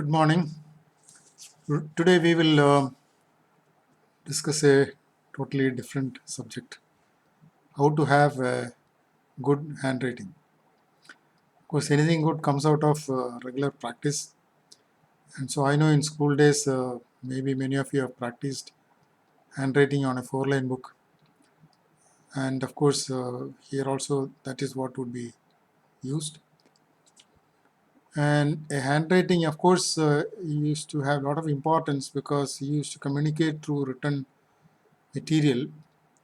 Good morning. Today we will discuss a totally different subject: how to have a good handwriting. Of course, anything good comes out of regular practice. And so I know in school days, maybe many of you have practiced handwriting on a four-line book. And of course, here also that is what would be used. And a handwriting, of course, used to have a lot of importance because you used to communicate through written material,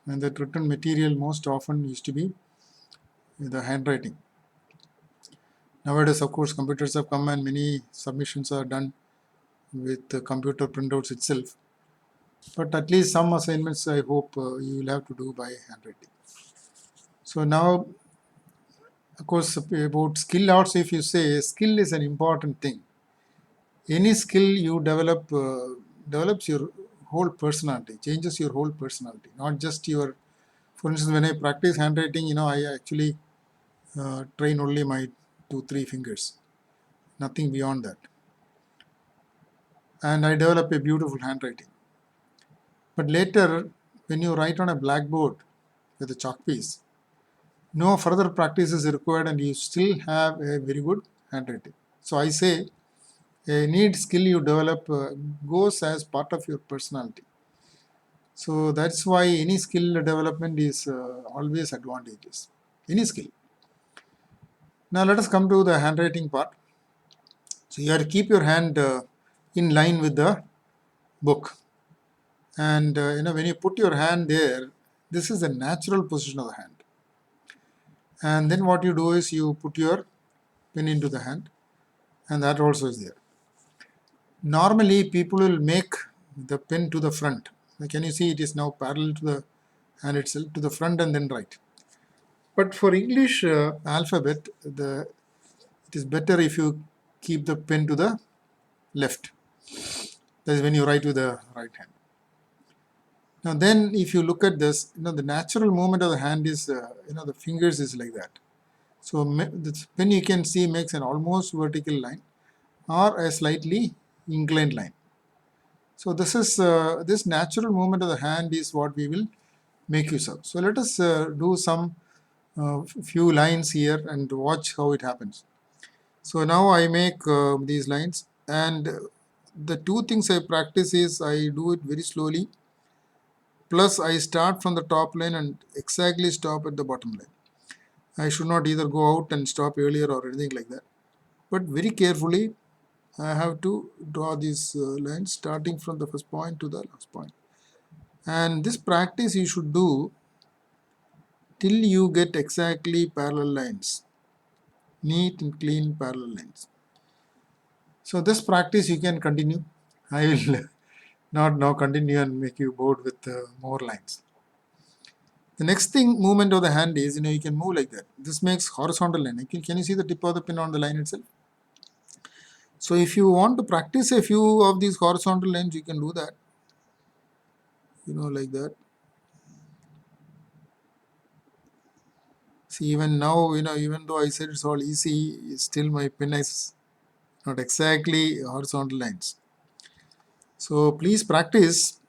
and that written material most often used to be the handwriting. Nowadays, of course, computers have come and many submissions are done with the computer printouts itself. But at least some assignments I hope you will have to do by handwriting. So now, of course, about skill also, if you say skill is an important thing. Any skill you develop develops your whole personality, changes your whole personality, not just your. For instance, when I practice handwriting, I actually train only my 2-3 fingers, nothing beyond that. And I develop a beautiful handwriting. But later, when you write on a blackboard with a chalk piece, no further practice is required and you still have a very good handwriting. So I say, a need skill you develop goes as part of your personality. So that's why any skill development is always advantageous. Any skill. Now let us come to the handwriting part. So you have to keep your hand in line with the book. And when you put your hand there, this is the natural position of the hand. And then what you do is you put your pen into the hand, and that also is there. Normally, people will make the pen to the front. Now, can you see it is now parallel to the hand itself, to the front and then right. But for English alphabet, it is better if you keep the pen to the left. That is when you write with the right hand. Now then, if you look at this, the natural movement of the hand is, the fingers is like that. So the pen you can see makes an almost vertical line or a slightly inclined line. So this is this natural movement of the hand is what we will make use of. So let us do some few lines here and watch how it happens. So now I make these lines, and the two things I practice is I do it very slowly, plus I start from the top line and exactly stop at the bottom line. I should not either go out and stop earlier or anything like that. But very carefully, I have to draw these lines starting from the first point to the last point. And this practice you should do till you get exactly parallel lines, neat and clean parallel lines. So this practice you can continue. I will not now continue and make you bored with more lines. The next thing, movement of the hand is, you can move like that. This makes horizontal line. Can you see the tip of the pen on the line itself? So if you want to practice a few of these horizontal lines, you can do that. Like that. See, even now, even though I said it's all easy, still my pen is not exactly horizontal lines. So please practice.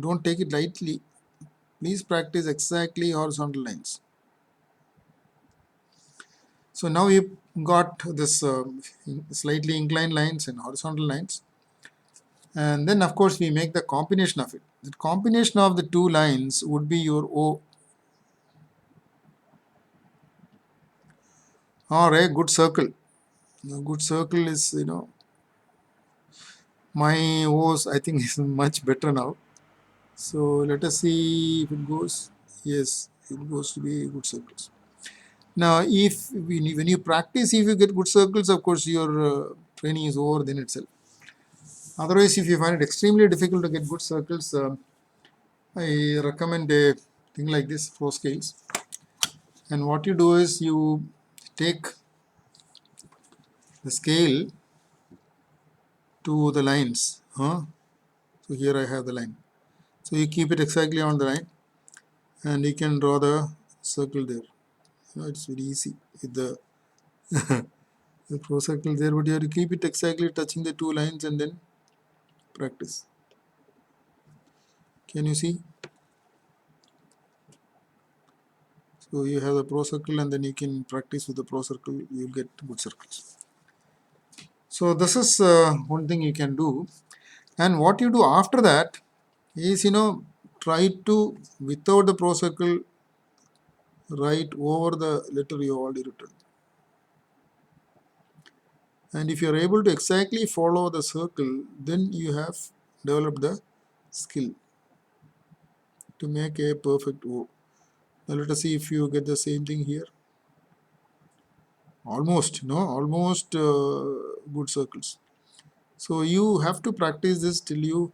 Don't take it lightly. Please practice exactly horizontal lines. So now we've got this slightly inclined lines and horizontal lines. And then of course we make the combination of it. The combination of the two lines would be your O, or a good circle. A good circle is, my O's I think is much better now. So let us see if it goes. Yes, it goes to be good circles. Now, when you practice, if you get good circles, of course your training is over then itself. Otherwise, if you find it extremely difficult to get good circles, I recommend a thing like this, 4 scales. And what you do is you take the scale to the lines. So here I have the line. So you keep it exactly on the line, and you can draw the circle there. It's very easy with the The pro circle there, but you have to keep it exactly touching the two lines and then practice. Can you see? So you have the pro circle and then you can practice with the pro circle, you'll get good circles. So this is one thing you can do. And what you do after that is, try to, without the pro circle, write over the letter you already written. And if you are able to exactly follow the circle, then you have developed the skill to make a perfect O. Now let us see if you get the same thing here. Almost good circles. So you have to practice this till you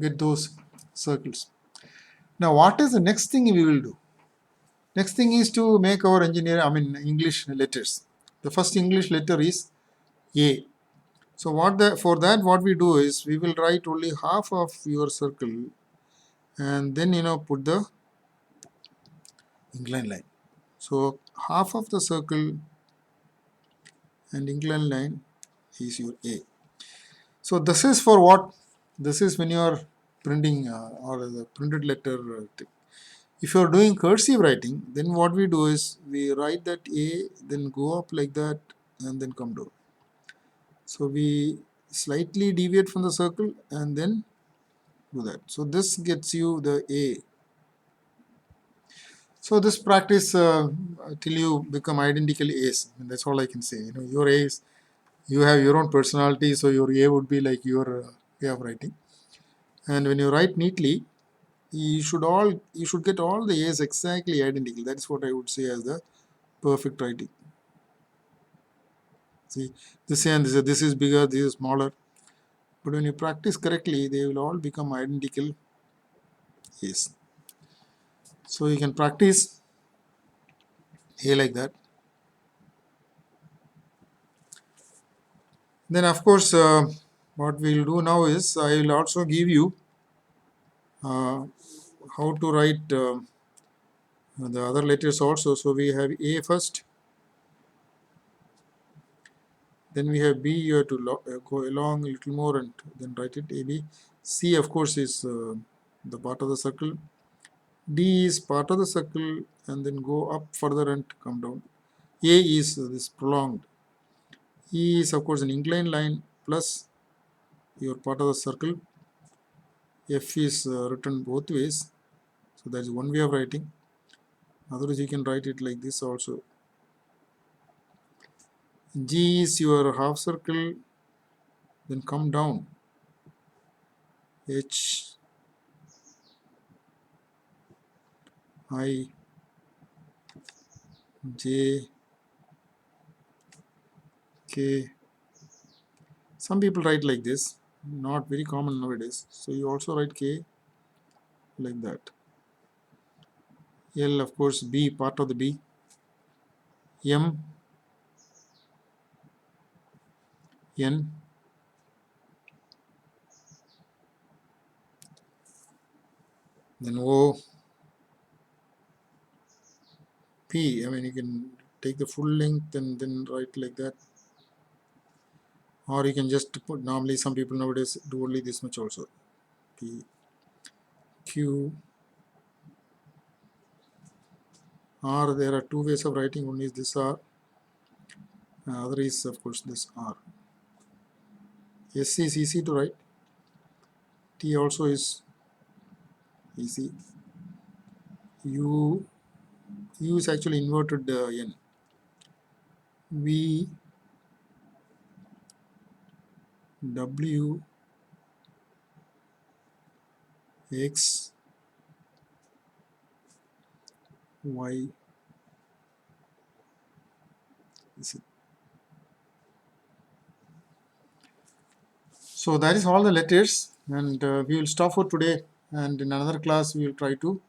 get those circles. Now what is the next thing we will do? Next thing is to make our English letters. The first English letter is A. So for that what we do is we will write only half of your circle and then put the inclined line. So half of the circle and inclined line is your A. So this is for what? This is when you are printing or the printed letter thing. If you are doing cursive writing, then what we do is we write that A, then go up like that and then come down. So we slightly deviate from the circle and then do that. So this gets you the A. So this practice till you become identical A's. And that's all I can say. Your A's, you have your own personality, so your A would be like your way of writing. And when you write neatly, you should get all the A's exactly identical. That's what I would say as the perfect writing. See, this and this is bigger, this is smaller. But when you practice correctly, they will all become identical A's. So you can practice A like that. Then of course, what we will do now is I will also give you how to write the other letters also. So we have A first, then we have B. You have to go along a little more and then write it A, B. C of course is the part of the circle. D is part of the circle and then go up further and come down. A is this prolonged. E is of course an inclined line plus your part of the circle. F is written both ways. So that is one way of writing. Otherwise you can write it like this also. G is your half circle, then come down. H, I, J, K. Some people write like this, not very common nowadays. So you also write K like that. L of course B, part of the B. M, N, then O, P. You can take the full length and then write like that. Or you can just put, normally some people nowadays do only this much also. P, Q, R. There are two ways of writing. One is this R, other is of course this R. S is easy to write. T also is easy. U is actually inverted N. V, W, X, Y, Z. So that is all the letters, and we will stop for today, and in another class we will try to